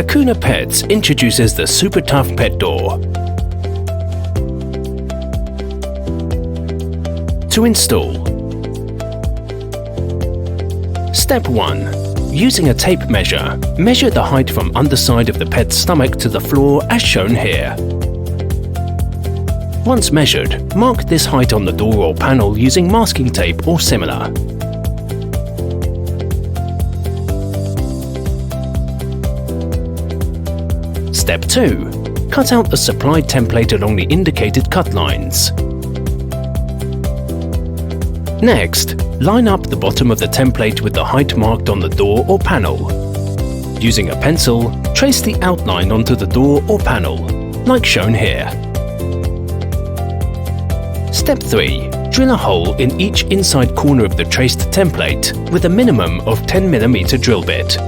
Hakuna Pets introduces the Super Tough Pet Door. To install. Step 1. Using a tape measure, measure the height from underside of the pet's stomach to the floor as shown here. Once measured, mark this height on the door or panel using masking tape or similar. Step 2. Cut out the supplied template along the indicated cut lines. Next, line up the bottom of the template with the height marked on the door or panel. Using a pencil, trace the outline onto the door or panel, like shown here. Step 3. Drill a hole in each inside corner of the traced template with a minimum of 10mm drill bit.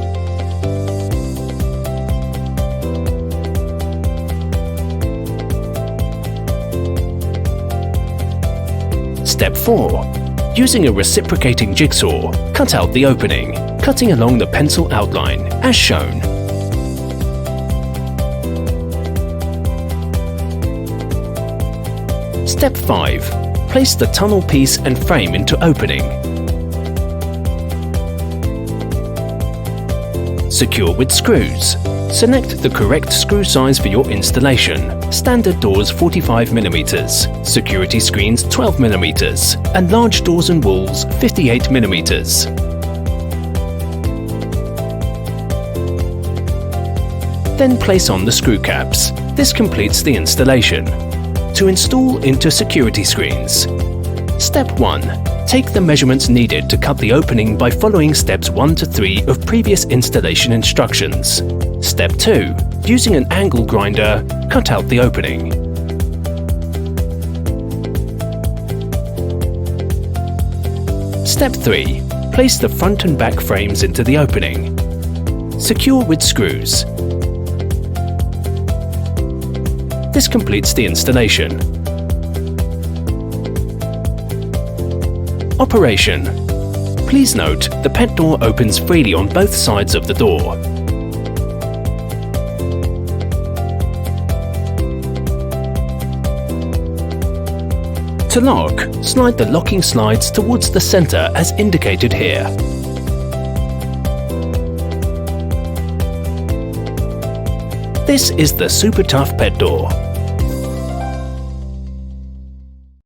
Step 4. Using a reciprocating jigsaw, cut out the opening, cutting along the pencil outline, as shown. Step 5. Place the tunnel piece and frame into opening. Secure with screws. Select the correct screw size for your installation. Standard doors 45mm, security screens 12mm, and large doors and walls 58mm. Then place on the screw caps. This completes the installation. To install into security screens. Step 1. Take the measurements needed to cut the opening by following steps 1 to 3 of previous installation instructions. Step 2. Using an angle grinder, cut out the opening. Step 3. Place the front and back frames into the opening. Secure with screws. This completes the installation. Operation. Please note, the pet door opens freely on both sides of the door. To lock, slide the locking slides towards the center as indicated here. This is the Super Tough Pet Door.